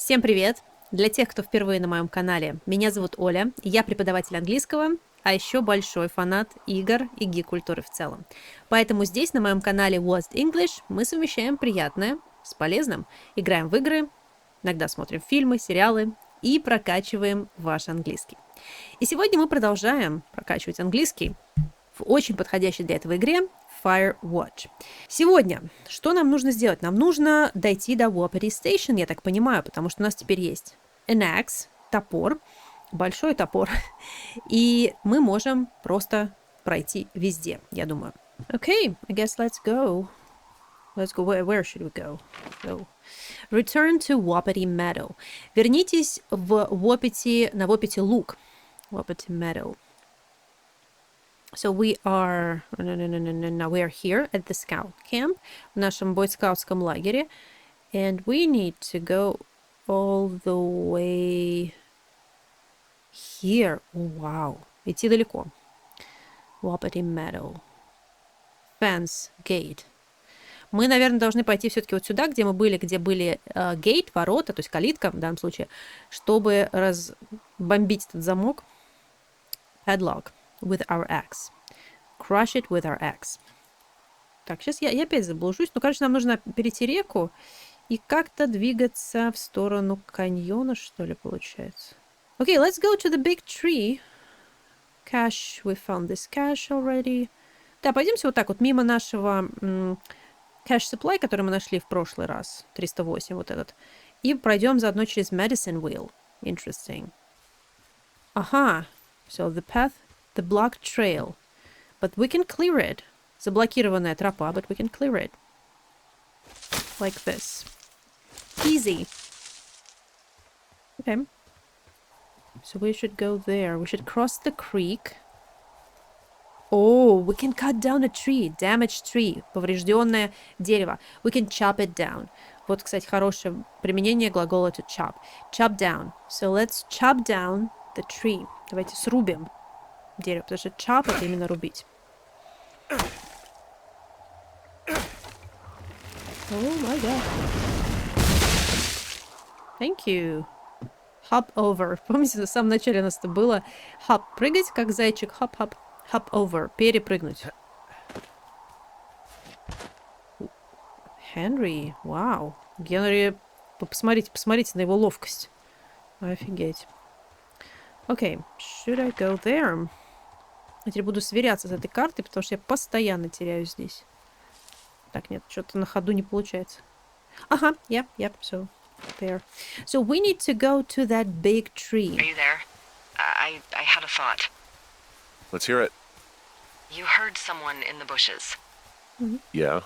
Всем привет! Для тех, кто впервые на моем канале, меня зовут Оля, я преподаватель английского, а еще большой фанат игр и гик-культуры в целом. Поэтому здесь, на моем канале What's English, мы совмещаем приятное с полезным, играем в игры, иногда смотрим фильмы, сериалы и прокачиваем ваш английский. И сегодня мы продолжаем прокачивать английский в очень подходящей для этого игре Firewatch. Сегодня что нам нужно сделать? Нам нужно дойти до Wapiti Station, я так понимаю, потому что у нас теперь есть an axe, топор, большой топор, и мы можем просто пройти везде, я думаю. Okay, I guess let's go. Let's go. Where should we go? So, return to Wapiti Meadow. Вернитесь в Wapiti, на Wapiti луг. Wapiti Meadow. So we are, no, we are here at the scout camp, в нашем бойскаутском лагере, and we need to go all the way here. Wow, идти далеко. Wapiti Meadow. Fence gate. Мы, наверное, должны пойти все-таки вот сюда, где мы были, где были gate, ворота, то есть калитка в данном случае, чтобы разбомбить этот замок. Padlock. With our axe. Crush it with our axe. Так, сейчас я опять заблужусь. Ну, короче, нам нужно перейти реку и как-то двигаться в сторону каньона, что ли, получается. Okay, let's go to the big tree. Cache. We found this cache already. Да, пойдемте вот так вот мимо нашего cache supply, который мы нашли в прошлый раз. 308 вот этот. И пройдем заодно через Medicine Wheel. Interesting. Ага. So the path... The blocked trail. But we can clear it. Заблокированная тропа, but we can clear it. Like this. Easy. Okay. So we should go there. We should cross the creek. Oh, we can cut down a tree. Damaged tree. Поврежденное дерево. We can chop it down. Вот, кстати, хорошее применение глагола to chop. Chop down. So let's chop down the tree. Давайте срубим дерево, потому что chop — это именно рубить. Oh my god. Thank you. Hop over. Помните, в самом начале у нас это было hop — прыгать, как зайчик. Hop, hop. Hop over. Перепрыгнуть. Henry. Вау. Генри, посмотрите на его ловкость. Офигеть. Okay. Should I go there? Я теперь буду сверяться с этой картой, потому что я постоянно теряюсь здесь. Так, нет, что-то на ходу не получается. Ага, yep, so there. So we need to go to that big tree. Are you there? I had a thought. Let's hear it. You heard someone in the bushes. Yeah.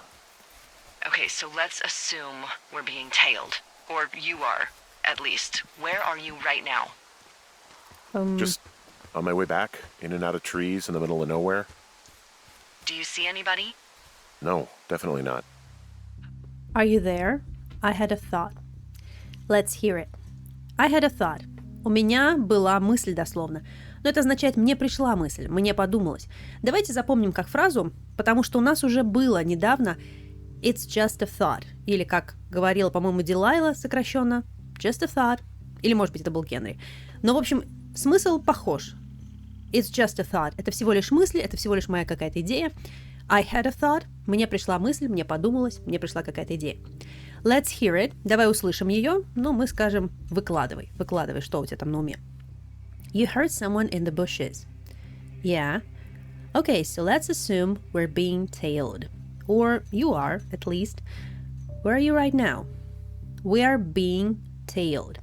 Okay, so let's assume we're being tailed. Or you are, at least. Where are you right now? Just on my way back, in and out of trees in the middle of nowhere. Do you see anybody? No, definitely not. Are you there? I had a thought. Let's hear it. I had a thought. У меня была мысль дословно. Но это означает «мне пришла мысль», «мне подумалось». Давайте запомним как фразу, потому что у нас уже было недавно «It's just a thought». Или, как говорила, по-моему, Дилайла сокращенно, «just a thought». Или, может быть, это был Генри. Но, в общем, смысл похож. It's just a thought. Это всего лишь мысли, это всего лишь моя какая-то идея. I had a thought. Мне пришла мысль, мне подумалось, мне пришла какая-то идея. Let's hear it. Давай услышим ее, но мы скажем выкладывай. Выкладывай, что у тебя там на уме. You heard someone in the bushes. Yeah. Okay, so let's assume we're being tailed. Or you are, at least. Where are you right now? We are being tailed.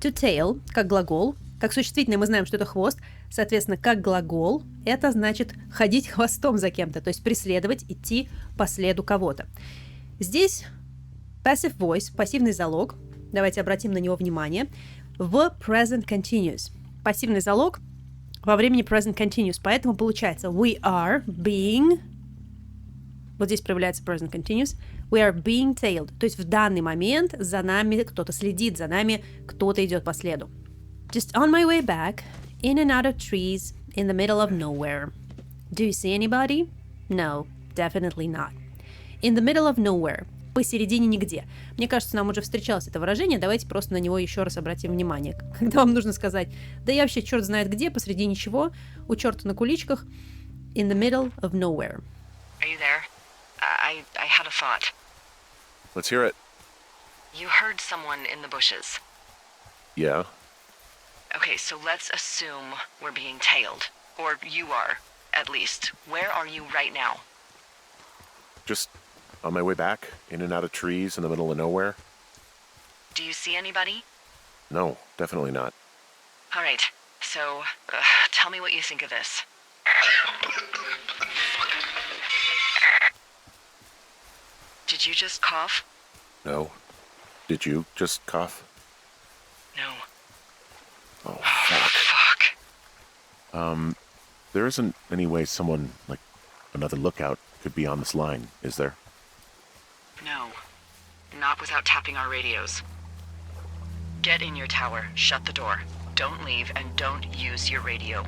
To tail, как глагол, как существительное мы знаем, что это хвост, соответственно, как глагол, это значит ходить хвостом за кем-то, то есть преследовать, идти по следу кого-то. Здесь passive voice, пассивный залог, давайте обратим на него внимание, в present continuous. Пассивный залог во времени present continuous, поэтому получается we are being, вот здесь проявляется present continuous, we are being tailed, то есть в данный момент за нами кто-то следит, за нами кто-то идет по следу. Just on my way back, in and out of trees, in the middle of nowhere. Do you see anybody? No, definitely not. In the middle of nowhere. посередине нигде. Мне кажется, нам уже встречалось это выражение, давайте просто на него еще раз обратим внимание. Когда вам нужно сказать, да я вообще черт знает где, посреди ничего, у черта на куличках, in the middle of nowhere. Are you there? I had a thought. Let's hear it. You heard someone in the bushes. Yeah. Okay, so let's assume we're being tailed. Or you are, at least. Where are you right now? Just on my way back, in and out of trees in the middle of nowhere. Do you see anybody? No, definitely not. All right, so tell me what you think of this. Did you just cough? No. Did you just cough? No. Oh, Fuck. there isn't any way someone, like another lookout, could be on this line, is there? No. Not without tapping our radios. Get in your tower, shut the door. Don't leave and don't use your radio.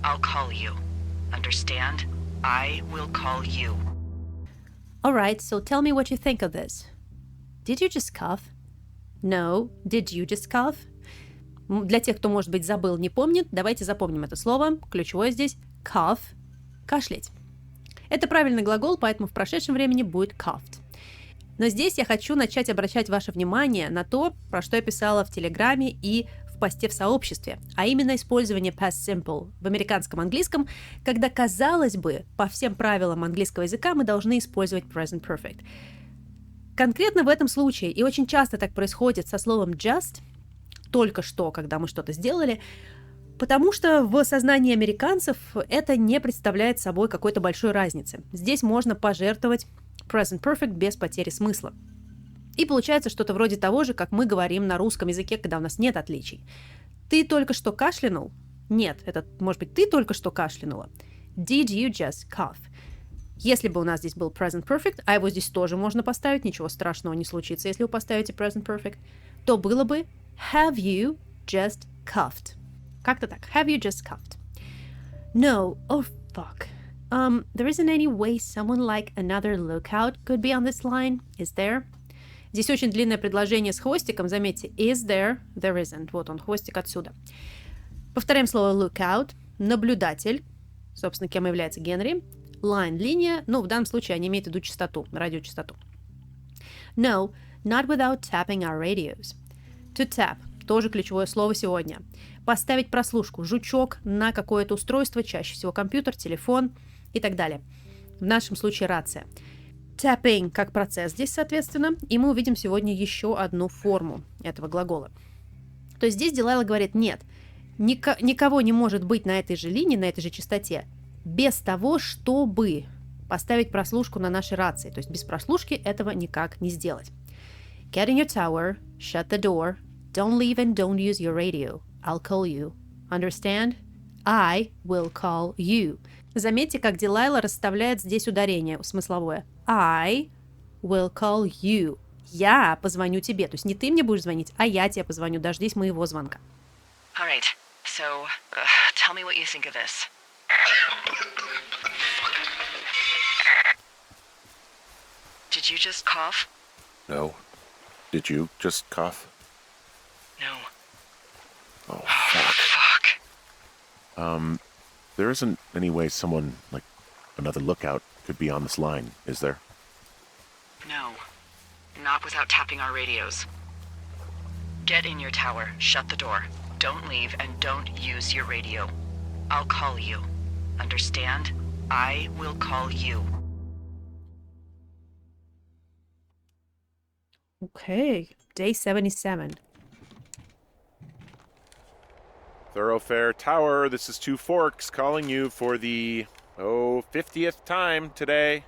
I'll call you. Understand? I will call you. Alright, so tell me what you think of this. Did you just cough? No. Did you just cough? Для тех, кто, может быть, забыл, не помнит, давайте запомним это слово. Ключевое здесь cough – кашлять. Это правильный глагол, поэтому в прошедшем времени будет coughed. Но здесь я хочу начать обращать ваше внимание на то, про что я писала в Телеграме и в посте в сообществе, а именно использование past simple в американском английском, когда, казалось бы, по всем правилам английского языка мы должны использовать present perfect. Конкретно в этом случае, и очень часто так происходит со словом just, только что, когда мы что-то сделали, потому что в сознании американцев это не представляет собой какой-то большой разницы. Здесь можно пожертвовать present perfect без потери смысла. И получается что-то вроде того же, как мы говорим на русском языке, когда у нас нет отличий. Ты только что кашлянул? Нет, это может быть ты только что кашлянула. Did you just cough? Если бы у нас здесь был present perfect, а его здесь тоже можно поставить, ничего страшного не случится, если вы поставите present perfect, то было бы have you just coughed? Как-то так. Have you just coughed? No. Oh, fuck. There isn't any way someone like another lookout could be on this line, is there? Здесь очень длинное предложение с хвостиком, заметьте, is there, there isn't. Вот он, хвостик отсюда. Повторяем слово lookout, наблюдатель, собственно, кем является Генри, line, линия, ну, в данном случае они имеют в виду частоту, радиочастоту. No, not without tapping our radios. To tap, тоже ключевое слово сегодня. Поставить прослушку, жучок на какое-то устройство, чаще всего компьютер, телефон и так далее. В нашем случае рация. Tapping как процесс здесь, соответственно, и мы увидим сегодня еще одну форму этого глагола. То есть здесь Делайла говорит, нет, никого не может быть на этой же линии, на этой же частоте, без того, чтобы поставить прослушку на нашей рации. То есть без прослушки этого никак не сделать. Get in your tower, shut the door, don't leave and don't use your radio. I'll call you. Understand? I will call you. Заметьте, как Делайла расставляет здесь ударение смысловое. I will call you. Я позвоню тебе. То есть не ты мне будешь звонить, а я тебе позвоню. Дождись моего звонка. All right, so tell me what you think of this. Did you just cough? No. Did you just cough? No. Oh, Fuck. there isn't any way someone, like another lookout, could be on this line, is there? No. Not without tapping our radios. Get in your tower, shut the door. Don't leave and don't use your radio. I'll call you. Understand? I will call you. Okay, day 77. Thoroughfare Tower, this is Two Forks calling you for the, 50th time today.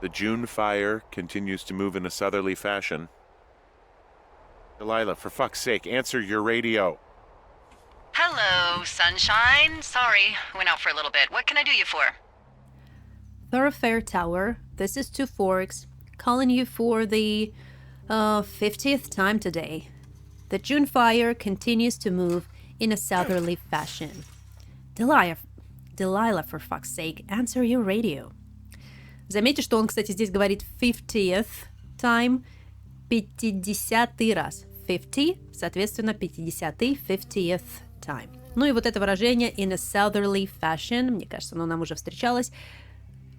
The June fire continues to move in a southerly fashion. Delilah, for fuck's sake, answer your radio. Hello, sunshine. Sorry, went out for a little bit. What can I do you for? Thoroughfare Tower, this is Two Forks, calling you for the 50th time today. The June fire continues to move in a southerly fashion. Delilah, for fuck's sake, answer your radio. Заметьте, что он, кстати, здесь говорит 50th time, 50-й раз. 50, соответственно, 50-й, 50th time. Ну и вот это выражение in a southerly fashion, мне кажется, оно нам уже встречалось,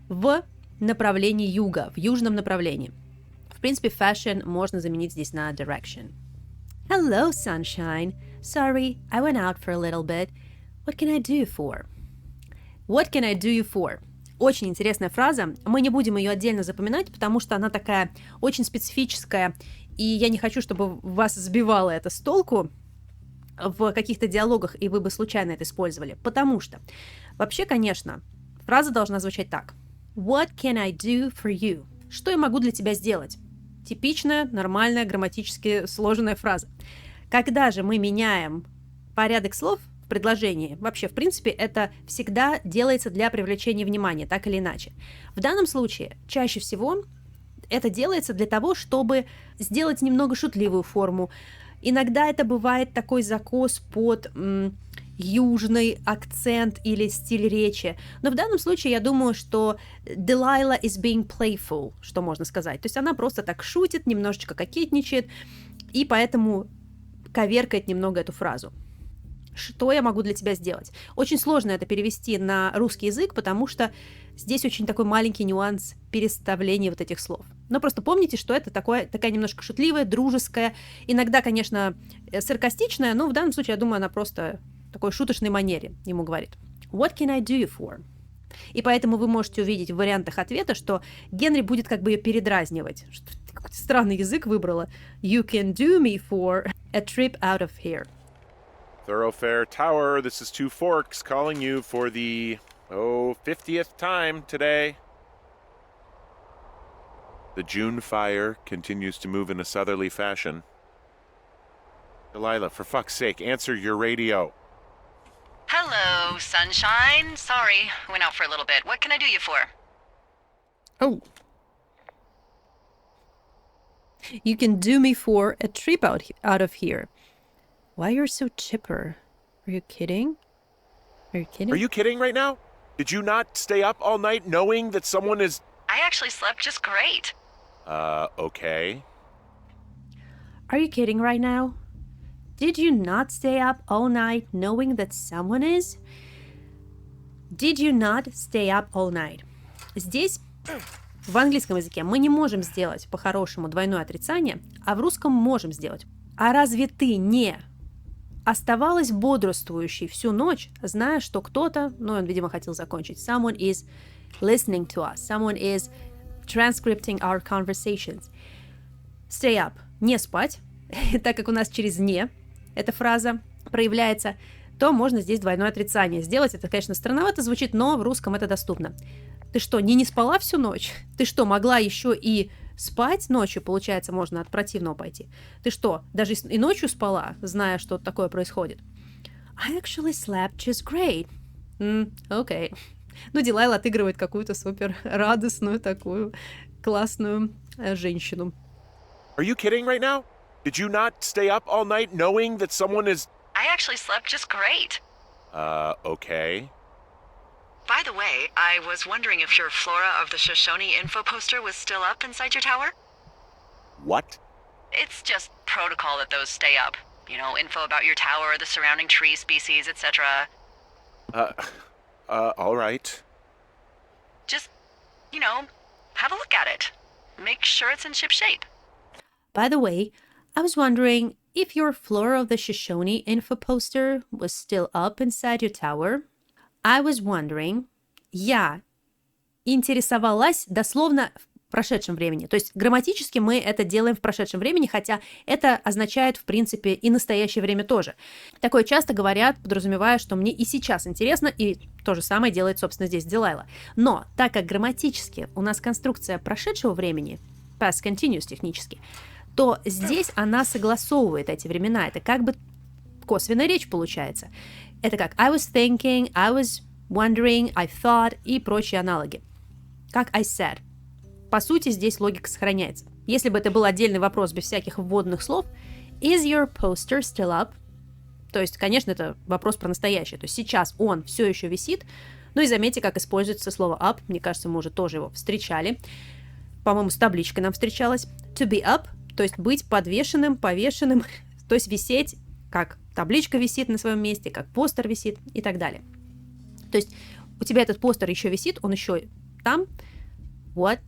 в направлении юга, в южном направлении. В принципе, fashion можно заменить здесь на direction. Hello, sunshine. Sorry, I went out for a little bit. What can I do you for? What can I do you for? Очень интересная фраза. Мы не будем ее отдельно запоминать, потому что она такая очень специфическая, и я не хочу, чтобы вас сбивало это с толку в каких-то диалогах, и вы бы случайно это использовали. Потому что, вообще, конечно, фраза должна звучать так. What can I do for you? Что я могу для тебя сделать? Типичная, нормальная, грамматически сложенная фраза. Когда же мы меняем порядок слов в предложении, вообще, в принципе, это всегда делается для привлечения внимания, так или иначе. В данном случае, чаще всего, это делается для того, чтобы сделать немного шутливую форму. Иногда это бывает такой закос под южный акцент или стиль речи. Но в данном случае я думаю, что Delilah is being playful, что можно сказать. То есть она просто так шутит, немножечко кокетничает, и поэтому коверкает немного эту фразу. Что я могу для тебя сделать? Очень сложно это перевести на русский язык, потому что здесь очень такой маленький нюанс переставления вот этих слов. Но просто помните, что это такая немножко шутливая, дружеская, иногда, конечно, саркастичная, но в данном случае, я думаю, она просто в такой шуточной манере ему говорит. What can I do you for? И поэтому вы можете увидеть в вариантах ответа, что Генри будет как бы ее передразнивать. Что ты какой-то странный язык выбрала. You can do me for a trip out of here. Thoroughfare Tower, this is Two Forks calling you for the, 50th time today. The June fire continues to move in a southerly fashion. Delilah, for fuck's sake, answer your radio. Hello, sunshine. Sorry, went out for a little bit. What can I do you for? Oh. You can do me for a trip out of here. Why you're so chipper? Are you kidding? Are you kidding? Are you kidding right now? Did you not stay up all night knowing that someone is... I actually slept just great. Okay. Are you kidding right now? Did you not stay up all night knowing that someone is? Did you not stay up all night? Здесь, в английском языке, мы не можем сделать по-хорошему двойное отрицание, а в русском можем сделать. А разве ты не оставалась бодрствующей всю ночь, зная, что кто-то, он, видимо, хотел закончить, someone is listening to us, someone is transcripting our conversations. Stay up, не спать, так как у нас через «не» эта фраза проявляется, то можно здесь двойное отрицание сделать. Это, конечно, странновато звучит, но в русском это доступно. Ты что, не спала всю ночь? Ты что, могла еще и спать ночью? Получается, можно от противного пойти. Ты что, даже и ночью спала, зная, что такое происходит? I actually slept just great. Окей. Дилайла отыгрывает какую-то супер радостную такую классную женщину. Are you kidding right now? Did you not stay up all night knowing that someone is... I actually slept just great. Okay. By the way, I was wondering if your Flora of the Shoshone info poster was still up inside your tower? What? It's just protocol that those stay up. You know, info about your tower, the surrounding tree species, etc. All right. Just, have a look at it. Make sure it's in ship shape. By the way, I was wondering if your Flora of the Shoshone info poster was still up inside your tower. I was wondering. Я интересовалась дословно в прошедшем времени. То есть грамматически мы это делаем в прошедшем времени, хотя это означает, в принципе, и настоящее время тоже. Такое часто говорят, подразумевая, что мне и сейчас интересно, и то же самое делает, собственно, здесь Дилайла. Но так как грамматически у нас конструкция прошедшего времени, past continuous технически, то здесь она согласовывает эти времена. Это как бы косвенная речь получается. Это как I was thinking, I was wondering, I thought и прочие аналоги. Как I said. По сути, здесь логика сохраняется. Если бы это был отдельный вопрос без всяких вводных слов, is your poster still up? То есть, конечно, это вопрос про настоящее. То есть сейчас он все еще висит, Ну и заметьте, как используется слово up. Мне кажется, мы уже тоже его встречали. По-моему, с табличкой нам встречалось. To be up, то есть быть подвешенным, повешенным, то есть висеть, как табличка висит на своем месте, как постер висит и так далее. То есть у тебя этот постер еще висит, он еще там. What?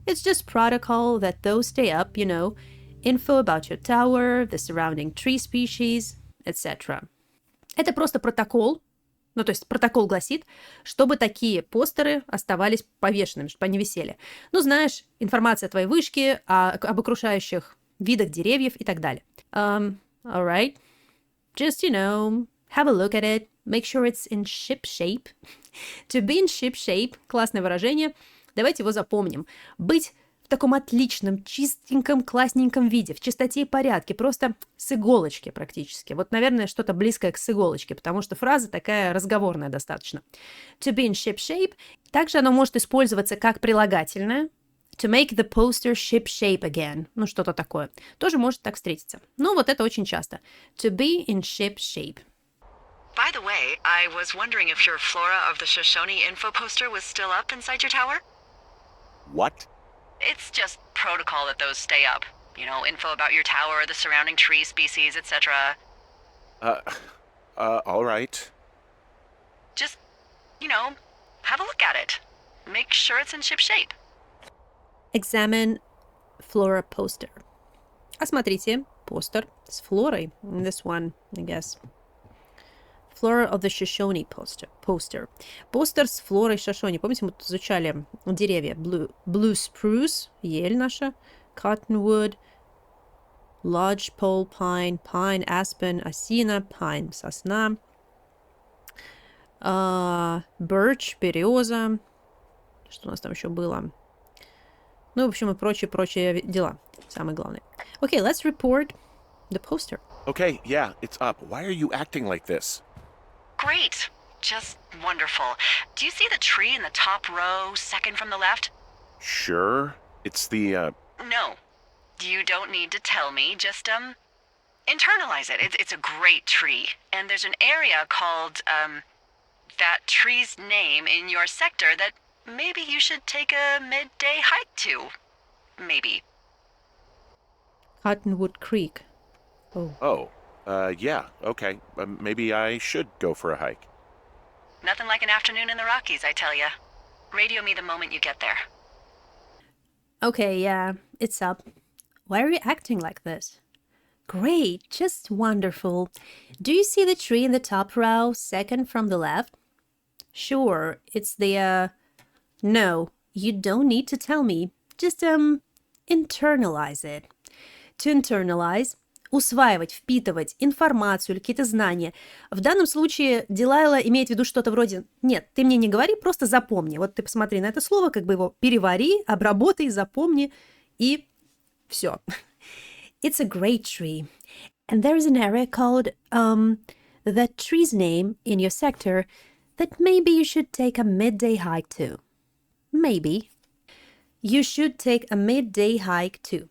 It's just protocol that those stay up, you know, info about your tower, the surrounding tree species, etc. Это просто протокол, ну, то есть протокол гласит, чтобы такие постеры оставались повешенными, чтобы они висели. Ну, знаешь, информация о твоей вышке, об окружающих видах деревьев и так далее. All right. Just, you know, have a look at it. Make sure it's in ship shape. To be in ship shape. Классное выражение. Давайте его запомним. Быть в таком отличном, чистеньком, классненьком виде, в чистоте и порядке, просто с иголочки практически. Вот, наверное, что-то близкое к с иголочки, потому что фраза такая разговорная достаточно. To be in ship shape. Также оно может использоваться как прилагательное. To make the poster ship shape again. Ну, что-то такое. Тоже может так встретиться. Но вот это очень часто. To be in ship shape. By the way, I was wondering if your Flora of the Shoshone info poster was still up inside your tower? What? It's just protocol that those stay up. You know, info about your tower, the surrounding tree species, etc. All right. Just, you know, have a look at it. Make sure it's in ship shape. Examine flora poster. Осмотрите постер с флорой. This one, I guess. Flora of the Shoshone poster. Постер с флорой Шошони. Помните, мы тут изучали деревья. Blue spruce, ель наша. Cottonwood, lodgepole pine, pine, aspen, осина, pine, сосна. Birch, береза. Что у нас там еще было? Ну, в общем, и прочие дела. Самое главное. Okay, let's report the poster. Okay, yeah, it's up. Why are you acting like this? Great. Just wonderful. Do you see the tree in the top row, second from the left? Sure. It's the, No. You don't need to tell me. Just, internalize it. It's a great tree. And there's an area called, that tree's name in your sector that maybe you should take a midday hike to. Maybe. Cottonwood Creek. Oh, yeah, okay. Maybe I should go for a hike. Nothing like an afternoon in the Rockies, I tell ya. Radio me the moment you get there. Okay, yeah, it's up. Why are you acting like this? Great, just wonderful. Do you see the tree in the top row, second from the left? Sure, it's the, No, you don't need to tell me. Just, internalize it. To internalize – усваивать, впитывать информацию или какие-то знания. В данном случае Дилайла имеет в виду что-то вроде «Нет, ты мне не говори, просто запомни». Вот ты посмотри на это слово, как бы его перевари, обработай, запомни, и все. It's a great tree. And there is an area called, that tree's name in your sector that maybe you should take a midday hike to. Maybe. You should take a midday hike to.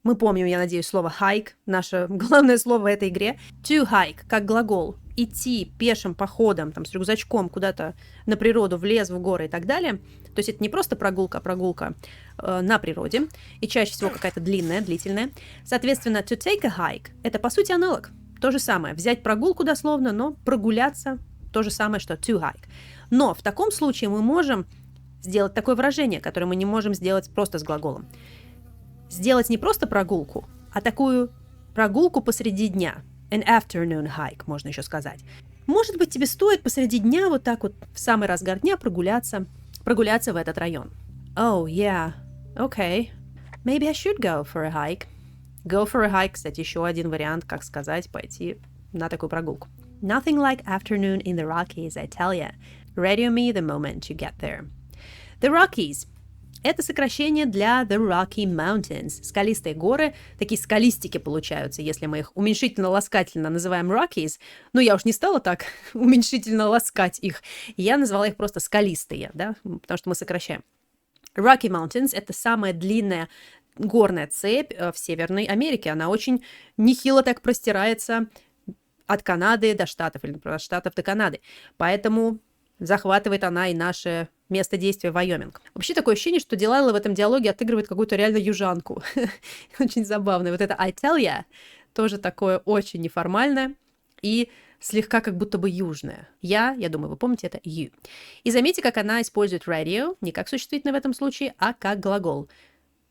Мы помним, я надеюсь, слово hike, наше главное слово в этой игре. To hike, как глагол. Идти пешим походом, там, с рюкзачком куда-то на природу, в лес, в горы и так далее. То есть это не просто прогулка, а прогулка на природе. И чаще всего какая-то длительная. Соответственно, to take a hike – это, по сути, аналог. То же самое. Взять прогулку дословно, но прогуляться – то же самое, что to hike. Но в таком случае мы можем сделать такое выражение, которое мы не можем сделать просто с глаголом. Сделать не просто прогулку, а такую прогулку посреди дня. An afternoon hike, можно еще сказать. Может быть, тебе стоит посреди дня вот так вот в самый разгар дня прогуляться в этот район. Oh, yeah. Okay. Maybe I should go for a hike. Go for a hike, кстати, еще один вариант, как сказать, пойти на такую прогулку. Nothing like afternoon in the Rockies, I tell ya. Radio me the moment you get there. The Rockies. Это сокращение для The Rocky Mountains. Скалистые горы, такие скалистики получаются, если мы их уменьшительно-ласкательно называем Rockies. Но я уж не стала так уменьшительно ласкать их. Я назвала их просто скалистые, да, потому что мы сокращаем. Rocky Mountains — это самая длинная горная цепь в Северной Америке. Она очень нехило так простирается от Канады до Штатов или от Штатов до Канады. Поэтому захватывает она и наше место действия Вайоминг. Вообще такое ощущение, что Дилайла в этом диалоге отыгрывает какую-то реально южанку. Очень забавно. Вот это I tell ya тоже такое очень неформальное и слегка как будто бы южное. Я думаю, вы помните, это you. И заметьте, как она использует radio, не как существительное в этом случае, а как глагол.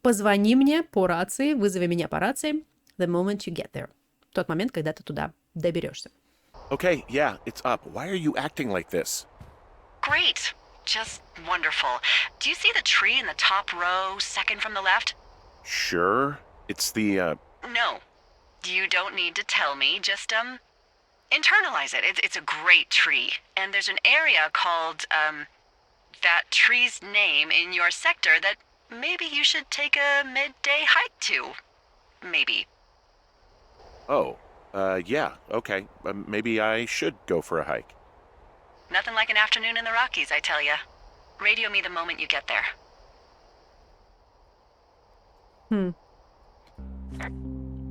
Позвони мне по рации, вызови меня по рации the moment you get there. В тот момент, когда ты туда доберешься. Okay, yeah, it's up. Why are you acting like this? Great. Just wonderful. Do you see the tree in the top row, second from the left? Sure. It's the, No. You don't need to tell me. Just, internalize it. It's a great tree. And there's an area called, that tree's name in your sector that maybe you should take a midday hike to. Maybe. Oh, yeah, okay. Maybe I should go for a hike. Nothing like an afternoon in the Rockies, I tell ya. Radio me the moment you get there.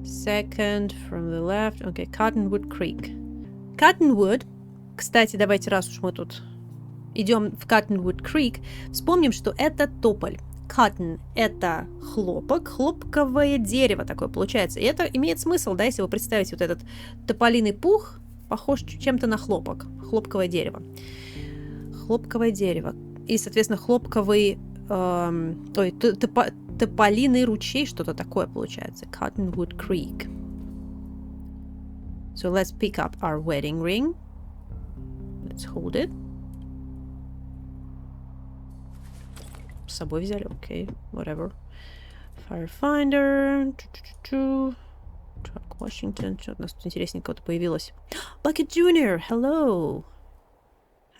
Second from the left. Okay, Cottonwood Creek. Cottonwood, кстати, давайте, раз уж мы тут идем в Cottonwood Creek, вспомним, что это тополь. Cotton – это хлопок, хлопковое дерево такое получается. И это имеет смысл, да, если вы представите вот этот тополиный пух, похож чем-то на хлопок. Хлопковое дерево. Хлопковое дерево. И, соответственно, хлопковый... тополиный ручей, что-то такое получается. Cottonwood Creek. So let's pick up our wedding ring. Let's hold it. С собой взяли, окей, whatever. Firefinder. Truck Washington. Что у нас тут интересненького-то появилось? Bucket Jr., hello.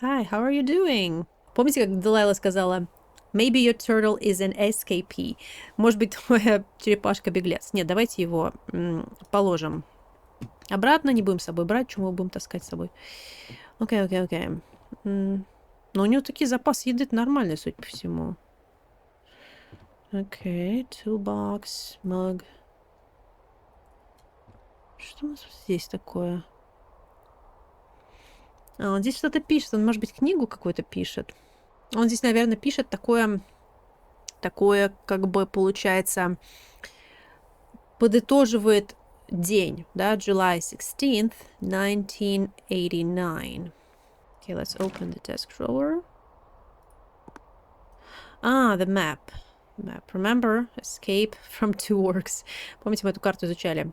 Hi, how are you doing? Помните, как Делайла сказала, maybe your turtle is an escapee. Может быть, твоя черепашка-беглец. Нет, давайте его положим обратно, не будем с собой брать, чему мы будем таскать с собой. Окей. Но у него такие запасы еды нормальные, судя по всему. Окей, toolbox, mug. Что у нас здесь такое? Он здесь что-то пишет. Он, может быть, книгу какую-то пишет. Он здесь, наверное, пишет такое, как бы, получается, подытоживает день, да, July 16th, 1989. Okay, let's open the desk drawer. The map. Remember, escape from two orcs. Помните, мы эту карту изучали?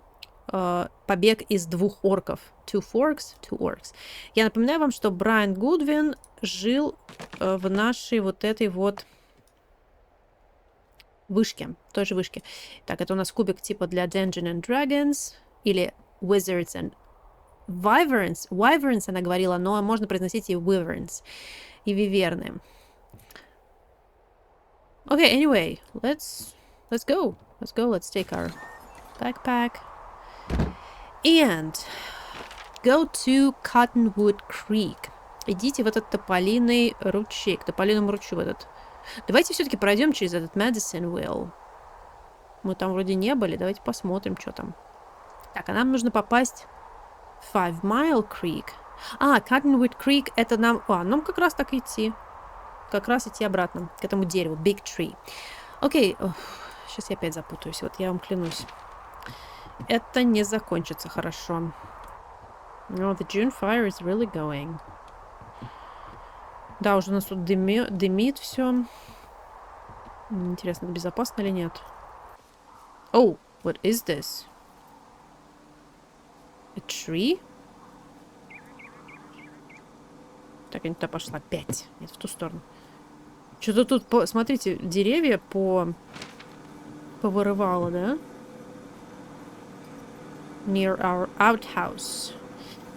Побег из двух орков. Two forks, two orcs. Я напоминаю вам, что Брайан Гудвин жил в нашей вот этой вот вышке, той же вышке. Так, это у нас кубик типа для Dungeons and Dragons или Wizards and Wyverns. Wyverns она говорила, но можно произносить и Wyverns, и виверны. Okay, anyway, let's go. Let's take our backpack and go to Cottonwood Creek. Идите в этот тополиный ручей, к тополиному ручью в этот. Давайте все-таки пройдем через этот Medicine Wheel. Мы там вроде не были, давайте посмотрим, что там. Так, а нам нужно попасть в Five Mile Creek. Cottonwood Creek, это нам... нам как раз так идти. Как раз идти обратно к этому дереву. Big Tree. Окей. Сейчас я опять запутаюсь. Вот я вам клянусь. Это не закончится хорошо. No, the June fire is really going. Да, уже у нас тут дымит все. Интересно, это безопасно или нет? Oh, what is this? A tree? Так, я не туда пошла. Опять. Нет, в ту сторону. Что-то тут, смотрите, деревья повырывало, да? Near our outhouse.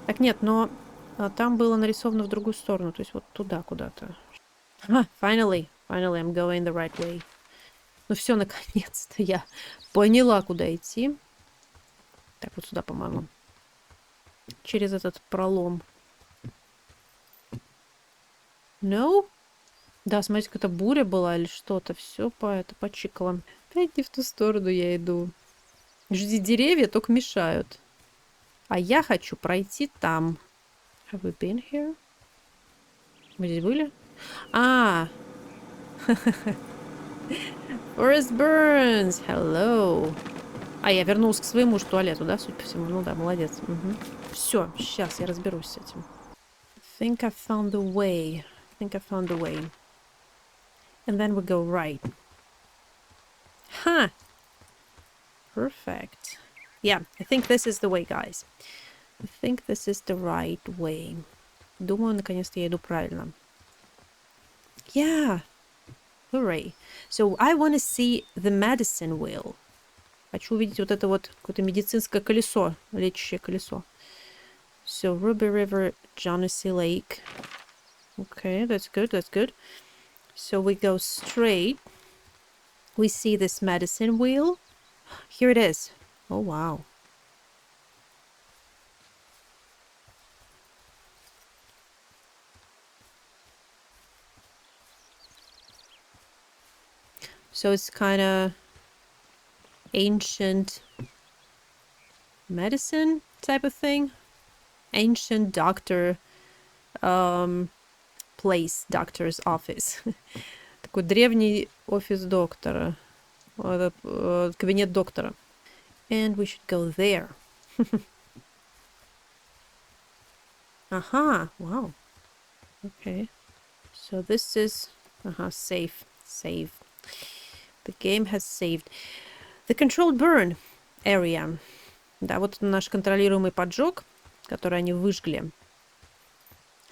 Так, нет, но там было нарисовано в другую сторону. То есть вот туда куда-то. Finally I'm going the right way. Ну все, наконец-то я поняла, куда идти. Так, вот сюда, по-моему. Через этот пролом. No? Да, смотрите, какая-то буря была или что-то. Все почикало. Опять не в ту сторону я иду. Жди, деревья только мешают. А я хочу пройти там. Have we been here? Мы здесь были? А, Forrest Burns, hello. А, я вернулась к своему же туалету, да, судя по всему? Ну да, молодец. Все, сейчас я разберусь с этим. Think I found the way. Think I found the way. And then we go right. Huh. Perfect. Yeah, I think this is the way, guys. I think this is the right way. Думаю, наконец-то я иду правильно. Yeah. Hooray. So I want to see the medicine wheel. Хочу увидеть вот это вот какое-то медицинское колесо, лечащее колесо. So Ruby River, Genesee Lake. Okay, that's good, that's good. So we go straight. We see this medicine wheel. Here it is. Oh, wow. So it's kind of ancient medicine type of thing. Ancient doctor place, doctor's office. Такой древний офис доктора. Кабинет доктора. And we should go there. Aha, wow. Okay. So this is save. The game has saved. The controlled burn area. Да, вот наш контролируемый поджог, который они выжгли.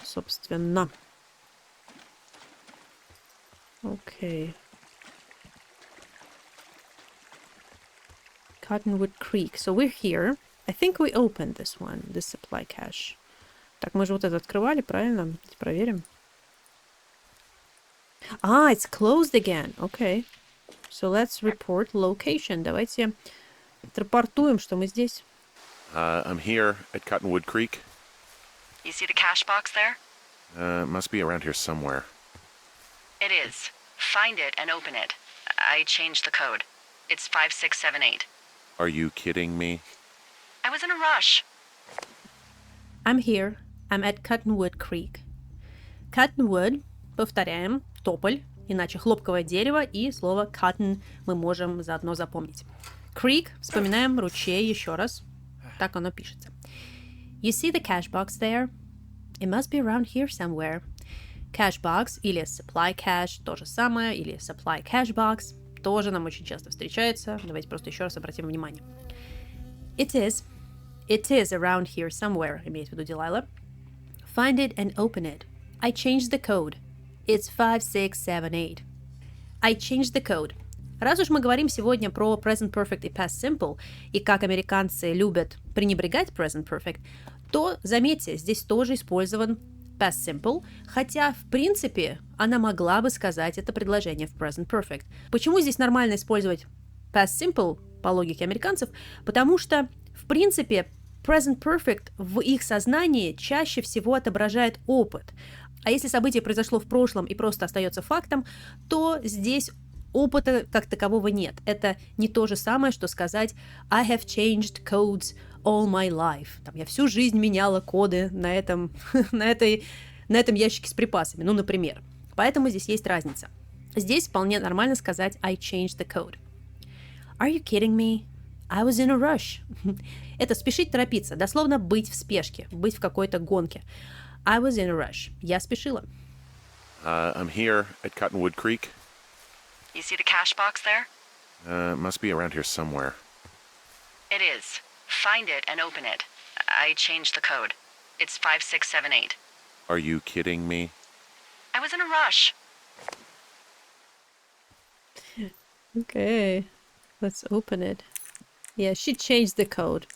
Собственно. Okay. Cottonwood Creek. So we're here. I think we opened this one, this supply cache. Так, мы же вот это открывали, правильно? Давайте проверим. Ah, it's closed again. Okay. So let's report location. Давайте отрапортуем, что мы здесь. I'm here at Cottonwood Creek. You see the cash box there? Must be around here somewhere. It is. Find it and open it. I changed the code. It's 5678. Are you kidding me? I was in a rush. I'm here. I'm at Cottonwood Creek. Cottonwood, повторяем, тополь, иначе хлопковое дерево, и слово cotton мы можем заодно запомнить. Creek, вспоминаем, ручей еще раз. Так оно пишется. You see the cash box there? It must be around here somewhere. Cash box или supply cache то же самое, или supply cache box тоже нам очень часто встречается. Давайте просто еще раз обратим внимание. It is around here somewhere, имеет в виду Дилайла. Find it and open it. I changed the code. It's 5678. I changed the code. Раз уж мы говорим сегодня про present perfect и past simple, и как американцы любят пренебрегать present perfect, то, заметьте, здесь тоже использован past simple, хотя, в принципе, она могла бы сказать это предложение в present perfect. Почему здесь нормально использовать past simple, по логике американцев? Потому что, в принципе, present perfect в их сознании чаще всего отображает опыт. А если событие произошло в прошлом и просто остается фактом, то здесь опыта как такового нет. Это не то же самое, что сказать I have changed codes all my life. Там, я всю жизнь меняла коды на этом ящике с припасами, ну, например. Поэтому здесь есть разница. Здесь вполне нормально сказать I changed the code. Are you kidding me? I was in a rush. Это спешить, торопиться. Дословно быть в спешке, быть в какой-то гонке. I was in a rush. Я спешила. I'm here at Cottonwood Creek. You see the cash box there? Must be around here somewhere. It is. Find it and open it. I changed the code. It's 5678. Are you kidding me? I was in a rush. Okay. Let's open it. Yeah, she changed the code.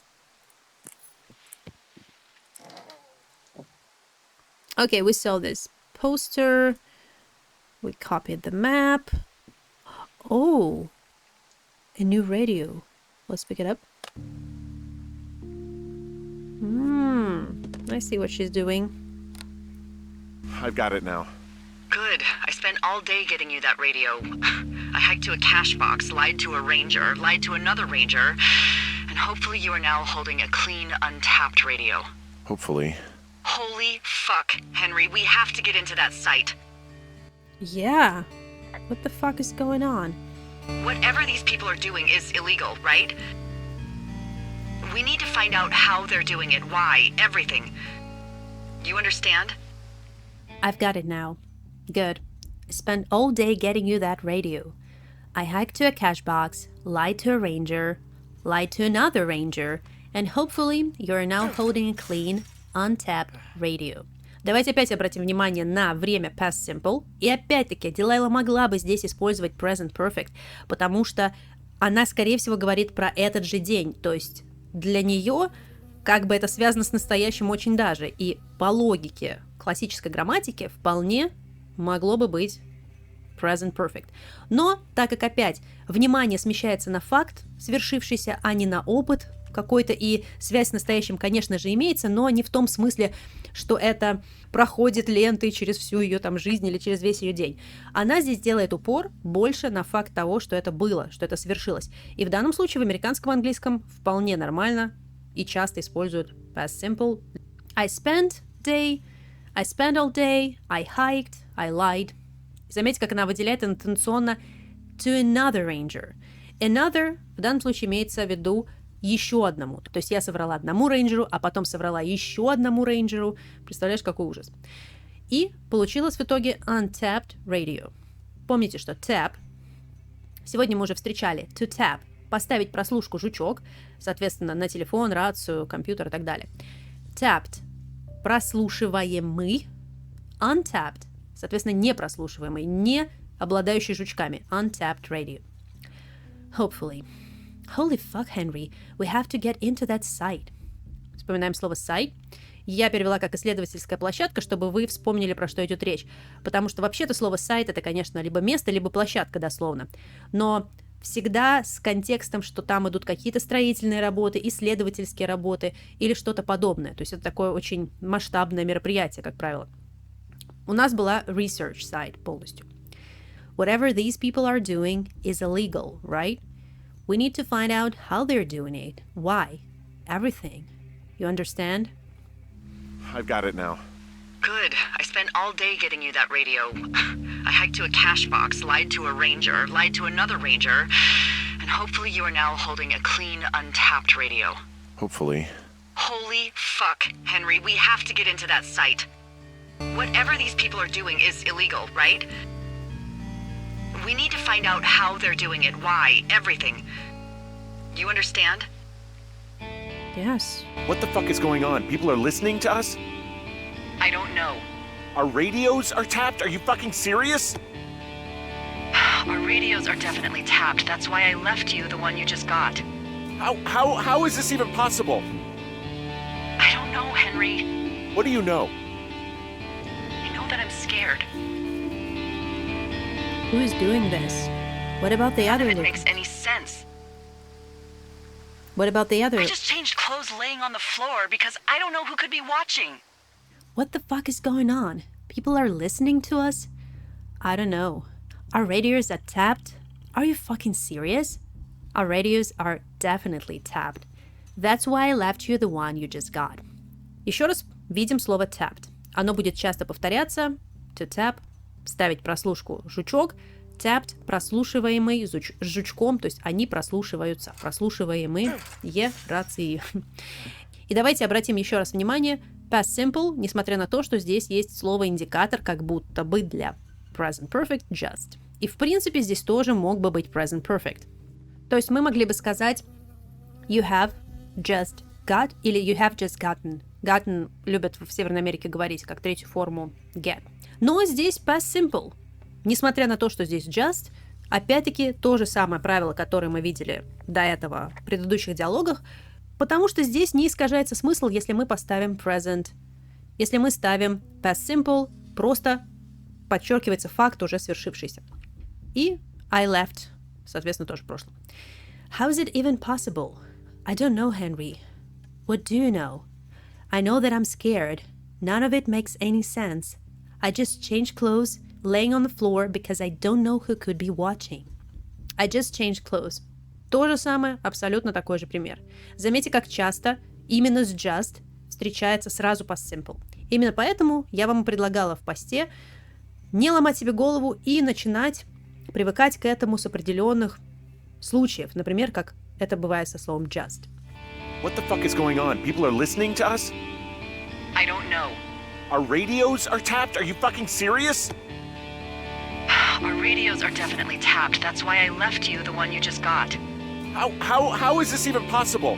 Okay, we saw this poster. We copied the map. Oh, a new radio. Let's pick it up. I see what she's doing. I've got it now. Good. I spent all day getting you that radio. I hiked to a cash box, lied to a ranger, lied to another ranger, and hopefully you are now holding a clean, untapped radio. Hopefully. Holy fuck, Henry, we have to get into that site. Yeah. What the fuck is going on? Whatever these people are doing is illegal, right? We need to find out how they're doing it, why, everything. You understand? I've got it now. Good. I spent all day getting you that radio. I hiked to a cash box, lied to a ranger, lied to another ranger, and hopefully you're now holding a clean, untapped radio. Давайте опять обратим внимание на время past simple. И опять-таки, Дилайла могла бы здесь использовать present perfect, потому что она, скорее всего, говорит про этот же день. То есть для нее как бы это связано с настоящим очень даже. И по логике классической грамматики вполне могло бы быть present perfect. Но так как опять внимание смещается на факт свершившийся, а не на опыт какой-то, и связь с настоящим, конечно же, имеется, но не в том смысле, что это проходит лентой через всю ее там жизнь или через весь ее день. Она здесь делает упор больше на факт того, что это было, что это свершилось. И в данном случае в американском английском вполне нормально и часто используют past simple. I spent all day, I hiked, I lied. Заметьте, как она выделяет интонационно to another ranger. Another в данном случае имеется в виду еще одному. То есть я соврала одному рейнджеру, а потом соврала еще одному рейнджеру. Представляешь, какой ужас. И получилось в итоге untapped radio. Помните, что tap, сегодня мы уже встречали to tap, поставить прослушку жучок, соответственно, на телефон, рацию, компьютер и так далее. Tapped, прослушиваемый, untapped, соответственно, непрослушиваемый, не обладающий жучками, untapped radio. Hopefully. Holy fuck, Henry, we have to get into that site. Вспоминаем слово site. Я перевела как исследовательская площадка, чтобы вы вспомнили, про что идет речь. Потому что вообще-то слово сайт это, конечно, либо место, либо площадка дословно. Но всегда с контекстом, что там идут какие-то строительные работы, исследовательские работы или что-то подобное. То есть это такое очень масштабное мероприятие, как правило. У нас была research site полностью. Whatever these people are doing is illegal, right? We need to find out how they're doing it. Why? Everything. You understand? I've got it now. Good. I spent all day getting you that radio. I hiked to a cash box, lied to a ranger, lied to another ranger, and hopefully you are now holding a clean, untapped radio. Hopefully. Holy fuck, Henry, we have to get into that site. Whatever these people are doing is illegal, right? We need to find out how they're doing it, why, everything. You understand? Yes. What the fuck is going on? People are listening to us? I don't know. Our radios are tapped? Are you fucking serious? Our radios are definitely tapped. That's why I left you the one you just got. How is this even possible? I don't know, Henry. What do you know? I know that I'm scared. Who is doing this? What about the None other of it look? makes any sense. What about the other? I just changed clothes laying on the floor because I don't know who could be watching. What the fuck is going on? People are listening to us? I don't know. Our radios are tapped? Are you fucking serious? Our radios are definitely tapped. That's why I left you the one you just got. Еще раз видим слово tapped. Оно будет часто повторяться. To tap. Ставить прослушку жучок. Tapped, прослушиваемый с жучком, то есть они прослушиваются. Прослушиваемые рации. И давайте обратим еще раз внимание. Past simple, несмотря на то, что здесь есть слово-индикатор, как будто бы для present perfect, just. И в принципе здесь тоже мог бы быть present perfect. То есть мы могли бы сказать you have just got или you have just gotten. Gotten любят в Северной Америке говорить как третью форму get. Но здесь past simple. Несмотря на то, что здесь just, опять-таки то же самое правило, которое мы видели до этого в предыдущих диалогах, потому что здесь не искажается смысл, если мы поставим present. Если мы ставим past simple, просто подчеркивается факт, уже свершившийся. И I left, соответственно, тоже в прошлом. How is it even possible? I don't know, Henry. What do you know? I know that I'm scared. None of it makes any sense. I just changed clothes, laying on the floor because I don't know who could be watching. I just changed clothes. То же самое, абсолютно такой же пример. Заметьте, как часто именно с just встречается сразу past simple. Именно поэтому я вам предлагала в посте не ломать себе голову и начинать привыкать к этому с определенных случаев. Например, как это бывает со словом just. What the fuck is going on? People are listening to us? I don't know. Our radios are tapped? Are you fucking serious? Our radios are definitely tapped. That's why I left you the one you just got. How is this even possible?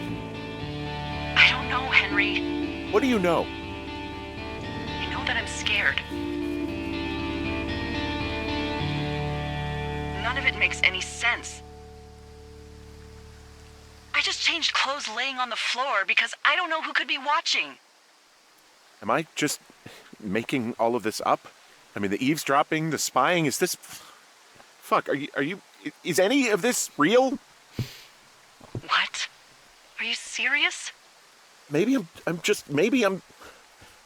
I don't know, Henry. What do you know? I know that I'm scared. None of it makes any sense. I just changed clothes laying on the floor because I don't know who could be watching. Am I just making all of this up? I mean, the eavesdropping, the spying, is this... Fuck, is any of this real? What? Are you serious? Maybe I'm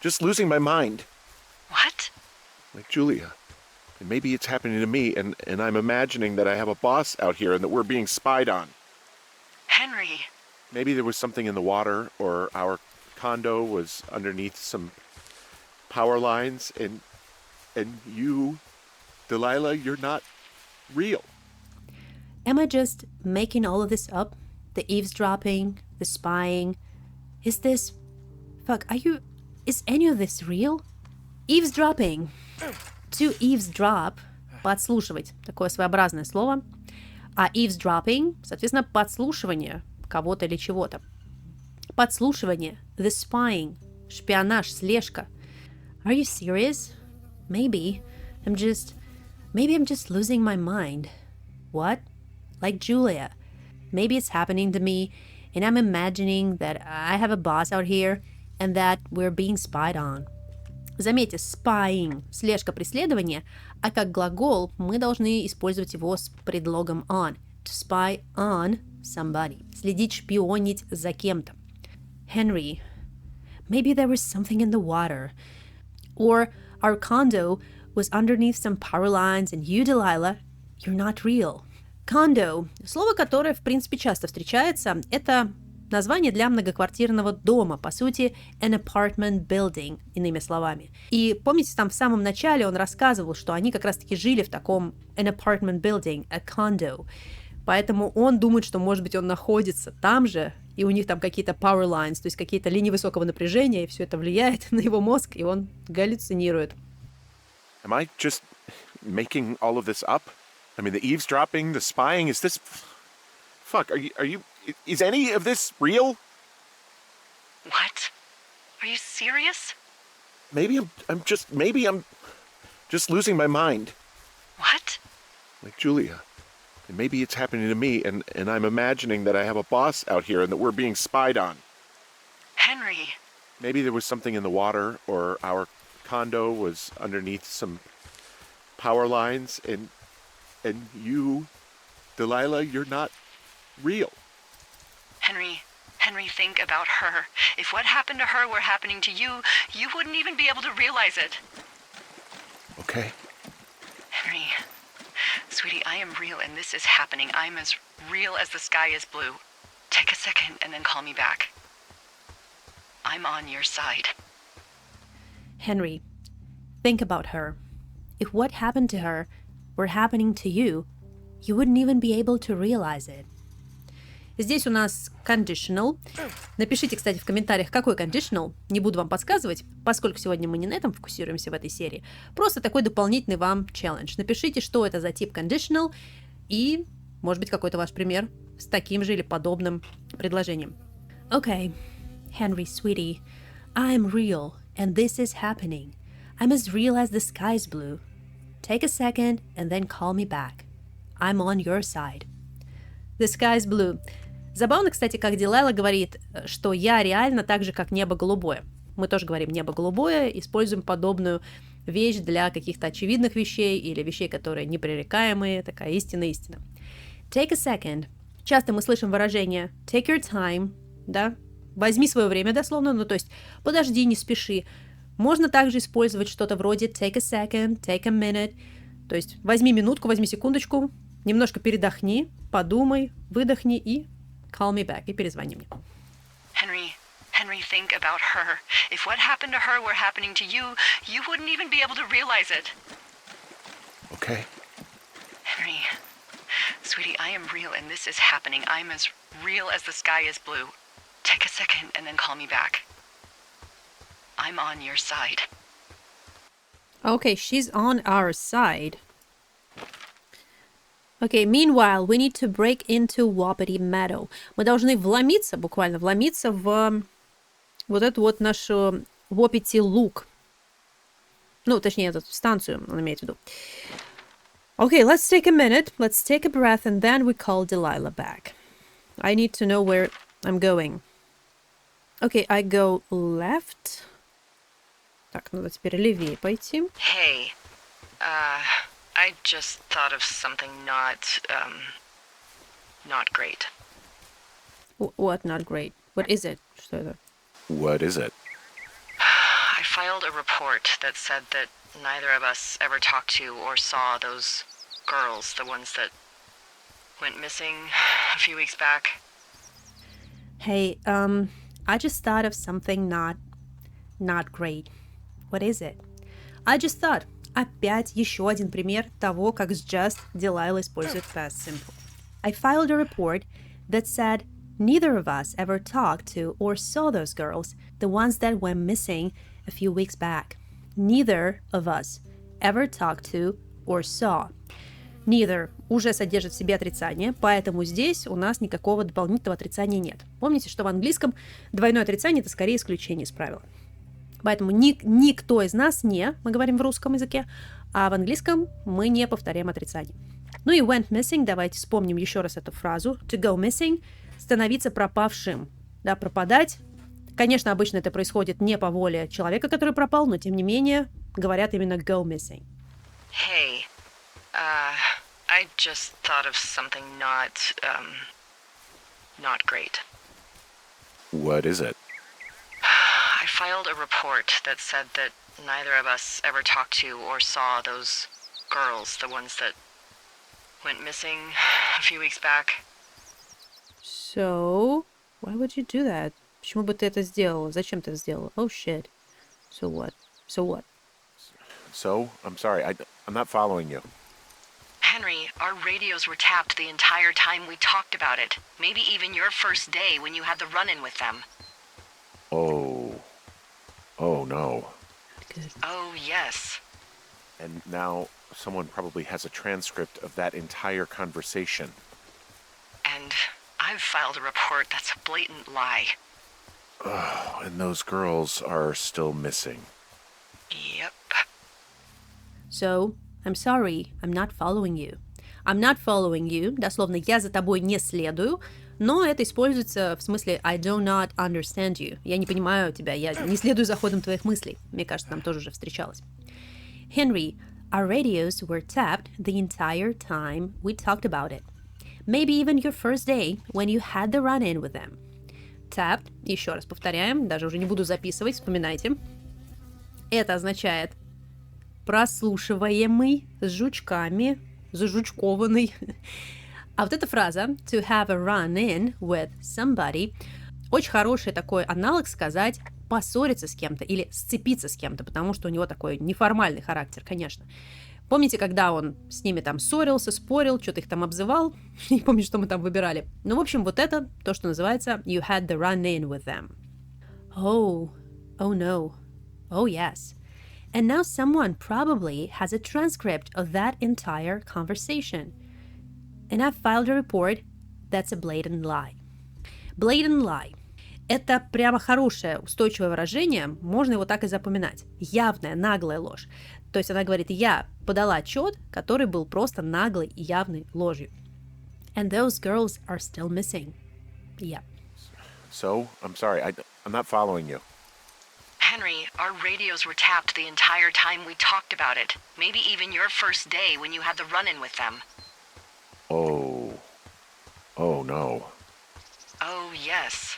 just losing my mind. What? Like Julia. And maybe it's happening to me, and I'm imagining that I have a boss out here and that we're being spied on. Henry. Maybe there was something in the water, or our condo was underneath some power lines, and you, Delilah, you're not real. Am I just making all of this up? The eavesdropping, the spying. Is any of this real? Eavesdropping. To eavesdrop, подслушивать, такое своеобразное слово. А eavesdropping, соответственно, подслушивание кого-то или чего-то. Подслушивание, the spying, шпионаж, слежка. Are you serious? Maybe I'm just losing my mind. What? Like Julia. Maybe it's happening to me, and I'm imagining that I have a boss out here, and that we're being spied on. Заметьте, spying, слежка, преследование, а как глагол мы должны использовать его с предлогом on. To spy on somebody. Следить, шпионить за кем-то. Henry, maybe there was something in the water. Or our condo was underneath some power lines, and you, Delilah, you're not real. Condo, слово, которое, в принципе, часто встречается, это название для многоквартирного дома, по сути, an apartment building, иными словами. И помните, там в самом начале он рассказывал, что они как раз-таки жили в таком an apartment building, a condo. Поэтому он думает, что, может быть, он находится там же, и у них там какие-то power lines, то есть какие-то линии высокого напряжения, и все это влияет на его мозг, и он галлюцинирует. Am I just making all of this up? I mean, the eavesdropping, the spying, is this... Fuck, is any of this real? What? Are you serious? Maybe I'm just losing my mind. What? Like Julia. And maybe it's happening to me, and I'm imagining that I have a boss out here and that we're being spied on. Henry. Maybe there was something in the water, or our condo was underneath some power lines, and you, Delilah, you're not real. Henry, think about her. If what happened to her were happening to you, you wouldn't even be able to realize it. Okay. Henry, sweetie, I am real and this is happening. I'm as real as the sky is blue. Take a second and then call me back. I'm on your side. Henry, think about her. If what happened to her were happening to you, you wouldn't even be able to realize it. Здесь у нас conditional. Напишите, кстати, в комментариях, какой conditional. Не буду вам подсказывать, поскольку сегодня мы не на этом фокусируемся в этой серии. Просто такой дополнительный вам challenge. Напишите, что это за тип conditional и, может быть, какой-то ваш пример с таким же или подобным предложением. Okay, Henry, sweetie, I'm real, and this is happening. I'm as real as the sky's blue. Take a second and then call me back. I'm on your side. The sky's blue. Забавно, кстати, как Дилайла говорит, что я реально так же, как небо голубое. Мы тоже говорим небо голубое, используем подобную вещь для каких-то очевидных вещей или вещей, которые непререкаемые, такая истина. Take a second. Часто мы слышим выражение take your time, да, возьми свое время дословно, ну то есть подожди, не спеши. Можно также использовать что-то вроде take a second, take a minute, то есть возьми минутку, возьми секундочку, немножко передохни, подумай, выдохни и call me back, и перезвони мне. Henry, think about her. If what happened to her were happening to you, you wouldn't even be able to realize it. Okay. Henry, sweetie, I am real and this is happening. I'm as real as the sky is blue. Take a second and then call me back. I'm on your side. Okay, she's on our side. Okay, meanwhile, we need to break into Wapiti Meadow. Мы должны вломиться, буквально вломиться в вот эту вот нашу Wapiti луг. Ну, точнее, эту станцию, он имеет в виду. Okay, let's take a minute, let's take a breath, and then we call Delilah back. I need to know where I'm going. Okay, I go left. Так, надо теперь левее пойти. Hey, I just thought of something not great. What not great? What is it? Что это? What is it? I filed a report that said that neither of us ever talked to or saw those girls, the ones that went missing a few weeks back. Hey, I just thought of something not great. What is it? I just thought. Опять еще один пример того, как с just Delilah использует past simple. I filed a report that said neither of us ever talked to or saw those girls, the ones that went missing a few weeks back. Neither of us ever talked to or saw. Neither уже содержит в себе отрицание, поэтому здесь у нас никакого дополнительного отрицания нет. Помните, что в английском двойное отрицание – это скорее исключение из правила. Поэтому никто из нас не, мы говорим в русском языке, а в английском мы не повторяем отрицание. Ну и went missing, давайте вспомним еще раз эту фразу. To go missing – становиться пропавшим. Да, пропадать. Конечно, обычно это происходит не по воле человека, который пропал, но тем не менее говорят именно go missing. Hey, I just thought of something not great. What is it? I filed a report that said that neither of us ever talked to or saw those girls, the ones that went missing a few weeks back. So, why would you do that? Почему бы ты это сделала? Зачем ты это сделала? Oh shit. So what? So what? So, I'm sorry, I'm not following you. Henry, our radios were tapped the entire time we talked about it. Maybe even your first day when you had the run-in with them. Oh no. Good. Oh, yes. And now someone probably has a transcript of that entire conversation. And I've filed a report that's a blatant lie. Oh, and those girls are still missing. Yep. So, I'm sorry, I'm not following you. I'm not following you, дословно, я за тобой не следую, но это используется в смысле I do not understand you. Я не понимаю тебя, я не следую за ходом твоих мыслей. Мне кажется, нам тоже уже встречалось. Henry, our radios were tapped the entire time we talked about it. Maybe even your first day when you had the run-in with them. Tapped, еще раз повторяем, даже уже не буду записывать, вспоминайте. Это означает прослушиваемый с жучками, зажучкованный. А вот эта фраза to have a run-in with somebody очень хороший такой аналог сказать поссориться с кем-то или сцепиться с кем-то, потому что у него такой неформальный характер, конечно. Помните, когда он с ними там ссорился, спорил, что-то их там обзывал? Не помню, что мы там выбирали. Ну, в общем, вот это то, что называется you had the run-in with them. Oh no. Oh yes. And now someone probably has a transcript of that entire conversation. And I've filed a report that's a blatant lie. Blatant lie. Это прямо хорошее, устойчивое выражение, можно его так и запоминать. Явная, наглая ложь. То есть она говорит, я подала отчет, который был просто наглой и явной ложью. And those girls are still missing. Yeah. So, I'm sorry, I'm not following you. Henry, our radios were tapped the entire time we talked about it. Maybe even your first day when you had the run-in with them. Oh no. Oh, yes.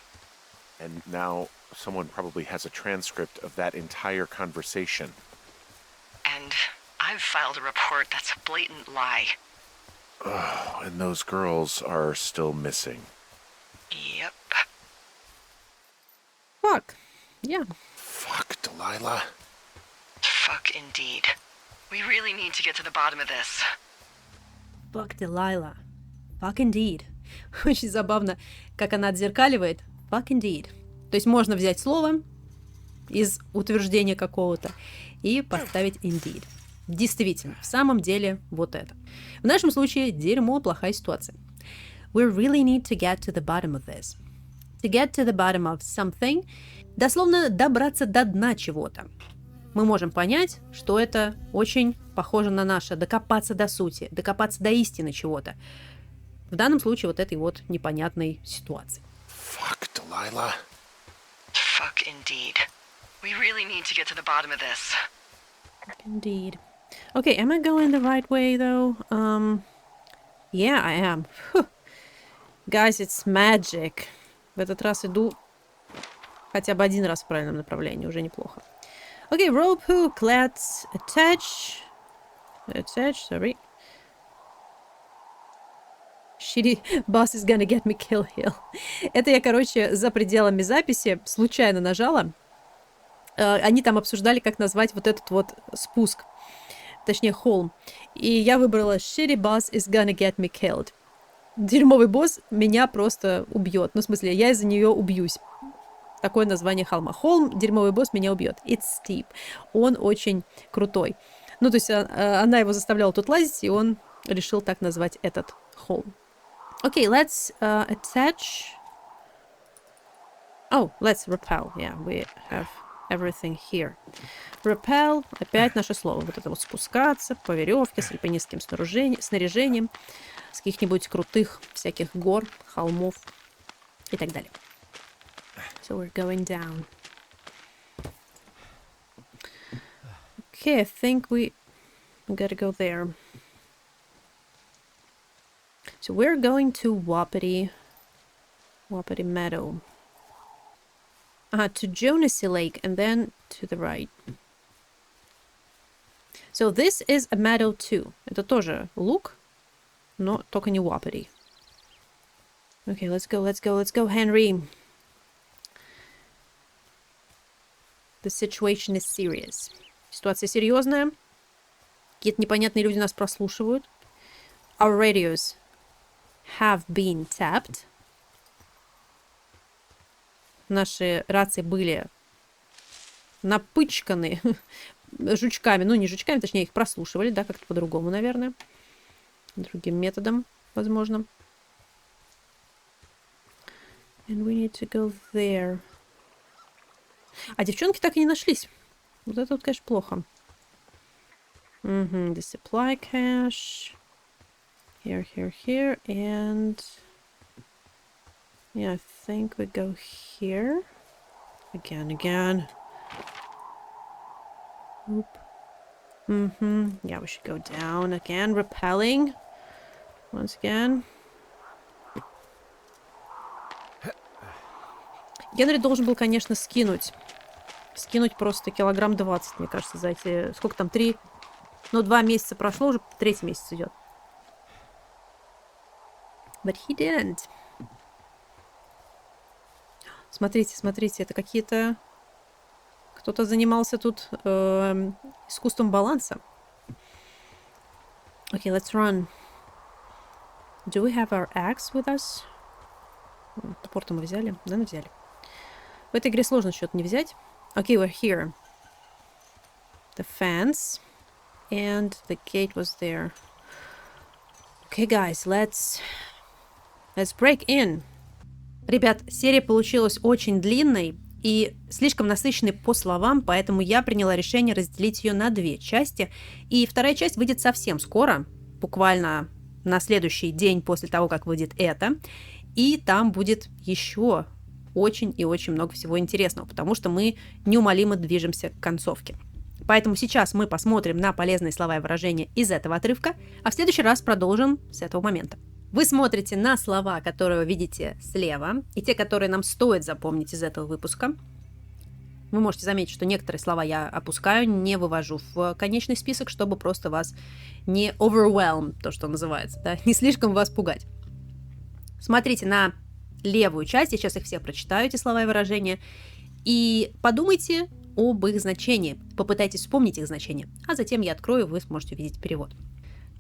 And now someone probably has a transcript of that entire conversation. And I've filed a report that's a blatant lie. Oh, and those girls are still missing. Yep. fuck. Yeah. Fuck, Delilah. Fuck indeed. We really need to get to the bottom of this. Fuck Delilah. Fuck indeed. Очень забавно, как она отзеркаливает. Fuck indeed. То есть можно взять слово из утверждения какого-то и поставить indeed. Действительно, в самом деле вот это. В нашем случае дерьмо, плохая ситуация. We really need to get to the bottom of this. To get to the bottom of something, дословно добраться до дна чего-то. Мы можем понять, что это очень похоже на наше докопаться до сути, докопаться до истины чего-то. В данном случае вот этой вот непонятной ситуации. Fuck, Delilah. Fuck indeed. We really need to get to the bottom of this. Indeed. Okay, am I going the right way though? Yeah, I am. Whew. Guys, it's magic. В этот раз иду хотя бы один раз в правильном направлении, уже неплохо. Okay, rope hook, let's attach. Sorry. Shitty boss is gonna get me kill hill. Это я, короче, за пределами записи случайно нажала. Они там обсуждали, как назвать вот этот вот спуск. Точнее, холм. И я выбрала Shitty boss is gonna get me killed. Дерьмовый босс меня просто убьет. Ну, в смысле, я из-за нее убьюсь. Такое название холма. Холм, дерьмовый босс меня убьет. It's steep. Он очень крутой. Ну, то есть она его заставляла тут лазить, и он решил так назвать этот холм. Okay, let's attach. Oh, let's repel. Yeah, we have everything here. Repel. Опять наше слово. Вот это вот спускаться по веревке с альпинистским снаряжением, с каких-нибудь крутых всяких гор, холмов и так далее. So we're going down. Okay, I think we gotta go there. So we're going to Wapiti Meadow. To Jonesy Lake and then to the right. So this is a meadow too. Это тоже луг, но только не Wapiti. Okay, let's go, Henry. The situation is serious. Ситуация серьезная. Какие-то непонятные люди нас прослушивают. Our radios have been tapped. Наши рации были напычканы жучками. Ну, не жучками, точнее, их прослушивали, да, как-то по-другому, наверное. Другим методом, возможно. And we need to go there. А девчонки так и не нашлись. Вот это вот, конечно, плохо. The supply cache. Here. And... yeah, I think we go here. Again. Oop. Yeah, we should go down again. Repelling. Once again. Генри должен был, конечно, скинуть просто килограмм 20, мне кажется, за эти... Сколько там? 3... Ну, 2 месяца прошло, уже 3-й месяц идет. But he didn't. Смотрите, это какие-то... Кто-то занимался тут искусством баланса. Okay, let's run. Do we have our axe with us? Топор-то мы взяли? Да, мы взяли. В этой игре сложно что-то не взять. Okay, we're here. The fence. And the gate was there. Okay, guys, let's break in. Ребят, серия получилась очень длинной и слишком насыщенной по словам, поэтому я приняла решение разделить ее на 2 части. И вторая часть выйдет совсем скоро, буквально на следующий день после того, как выйдет это. И там будет еще очень и очень много всего интересного, потому что мы неумолимо движемся к концовке. Поэтому сейчас мы посмотрим на полезные слова и выражения из этого отрывка, а в следующий раз продолжим с этого момента. Вы смотрите на слова, которые вы видите слева, и те, которые нам стоит запомнить из этого выпуска. Вы можете заметить, что некоторые слова я опускаю, не вывожу в конечный список, чтобы просто вас не overwhelm, то, что называется, да, не слишком вас пугать. Смотрите на левую часть, я сейчас их все прочитаю, эти слова и выражения, и подумайте об их значении. Попытайтесь вспомнить их значение. А затем я открою, вы сможете увидеть перевод.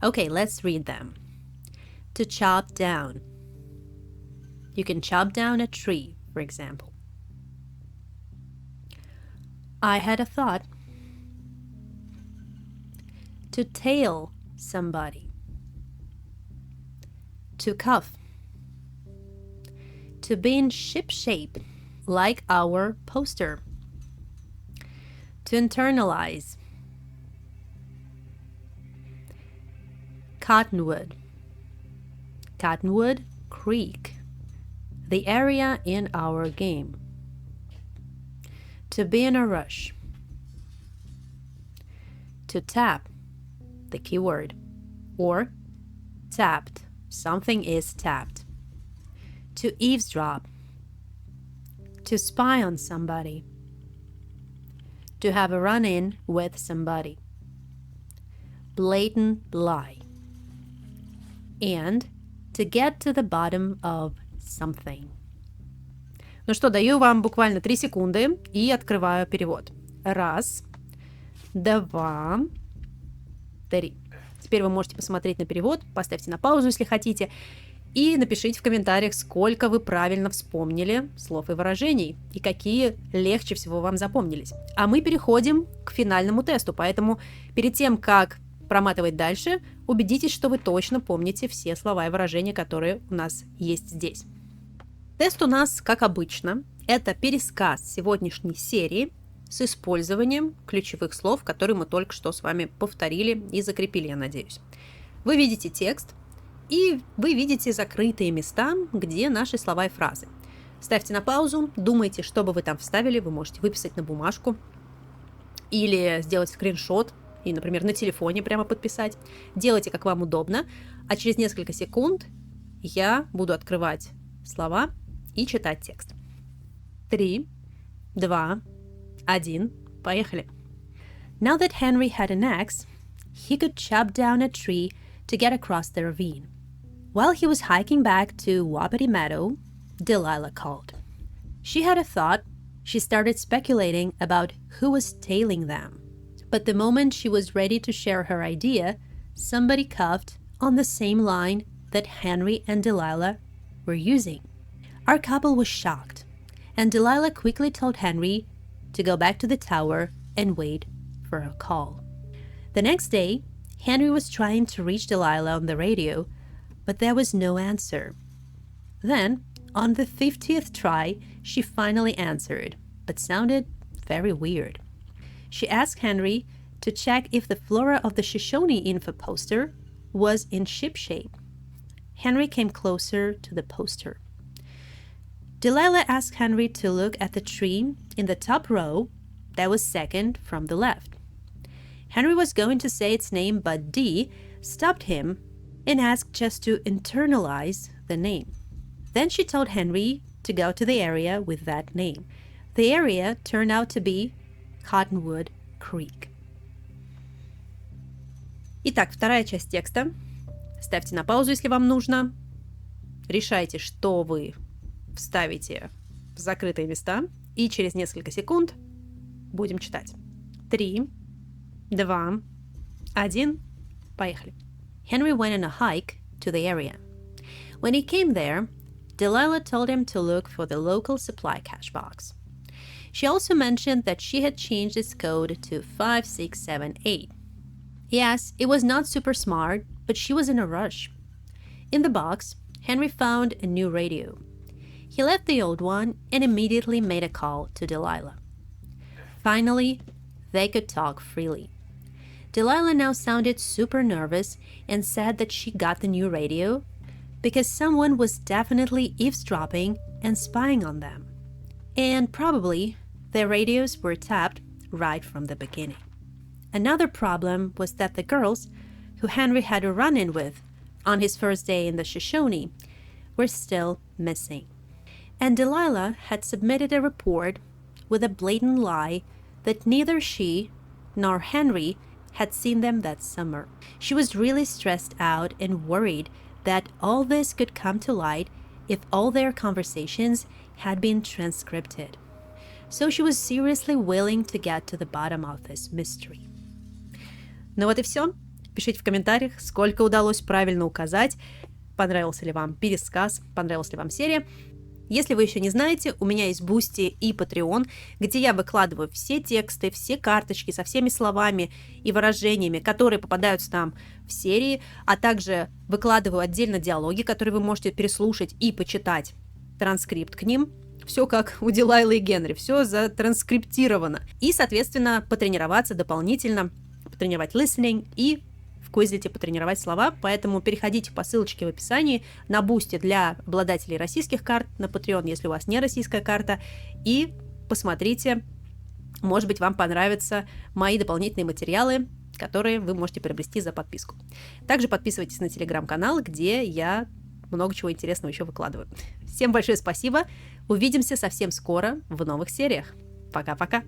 Okay, let's read them. To chop down. You can chop down a tree, for example. I had a thought. To tail somebody. To cuff. To be in ship shape, like our poster. To internalize. Cottonwood. Cottonwood Creek, the area in our game. To be in a rush. To tap, the keyword, or tapped, something is tapped. To eavesdrop. To spy on somebody. To have a run-in with somebody. Blatant lie. And to get to the bottom of something. Ну что, даю вам буквально 3 секунды и открываю перевод. 1, 2, 3. Теперь вы можете посмотреть на перевод, поставьте на паузу, если хотите, и напишите в комментариях, сколько вы правильно вспомнили слов и выражений, и какие легче всего вам запомнились. А мы переходим к финальному тесту, поэтому перед тем, как проматывать дальше, убедитесь, что вы точно помните все слова и выражения, которые у нас есть здесь. Тест у нас, как обычно, это пересказ сегодняшней серии с использованием ключевых слов, которые мы только что с вами повторили и закрепили, я надеюсь. Вы видите текст, и вы видите закрытые места, где наши слова и фразы. Ставьте на паузу, думайте, что бы вы там вставили, вы можете выписать на бумажку или сделать скриншот, и, например, на телефоне прямо подписать. Делайте, как вам удобно, а через несколько секунд я буду открывать слова и читать текст. 3, 2, 1, поехали. Now that Henry had an axe, he could chop down a tree to get across the ravine. While he was hiking back to Wapiti Meadow, Delilah called. She had a thought. She started speculating about who was tailing them. But the moment she was ready to share her idea, somebody coughed on the same line that Henry and Delilah were using. Our couple was shocked, and Delilah quickly told Henry to go back to the tower and wait for a call. The next day, Henry was trying to reach Delilah on the radio, but there was no answer. Then, on the 50th try, she finally answered, but sounded very weird. She asked Henry to check if the flora of the Shoshone info poster was in shipshape. Henry came closer to the poster. Delilah asked Henry to look at the tree in the top row that was second from the left. Henry was going to say its name, but Dee stopped him and asked just to internalize the name. Then she told Henry to go to the area with that name. The area turned out to be Cottonwood Creek. Итак, вторая часть текста. Ставьте на паузу, если вам нужно. Решайте, что вы вставите в закрытые места. И через несколько секунд будем читать. 3, 2, 1, поехали. Henry went on a hike to the area. When he came there, Delilah told him to look for the local supply cache box. She also mentioned that she had changed its code to 5678. Yes, it was not super smart, but she was in a rush. In the box, Henry found a new radio. He left the old one and immediately made a call to Delilah. Finally, they could talk freely. Delilah now sounded super nervous and said that she got the new radio because someone was definitely eavesdropping and spying on them. And probably their radios were tapped right from the beginning. Another problem was that the girls, who Henry had a run-in with on his first day in the Shoshone, were still missing. And Delilah had submitted a report with a blatant lie that neither she nor Henry had seen them that summer. She was really stressed out and worried that all this could come to light if all their conversations had been transcribed. So she was seriously willing to get to the bottom of this mystery. Ну вот и все. Пишите в комментариях, сколько удалось правильно указать, понравился ли вам пересказ, понравилась ли вам серия. Если вы еще не знаете, у меня есть Boosty и Patreon, где я выкладываю все тексты, все карточки со всеми словами и выражениями, которые попадаются там в серии, а также выкладываю отдельно диалоги, которые вы можете переслушать и почитать транскрипт к ним. Все как у Дилайлы и Генри, все затранскриптировано. И, соответственно, потренироваться дополнительно, потренировать listening и в Quizlet потренировать слова, поэтому переходите по ссылочке в описании на Boosty для обладателей российских карт, на Patreon, если у вас не российская карта, и посмотрите, может быть, вам понравятся мои дополнительные материалы, которые вы можете приобрести за подписку. Также подписывайтесь на телеграм-канал, где я много чего интересного еще выкладываю. Всем большое спасибо, увидимся совсем скоро в новых сериях. Пока-пока!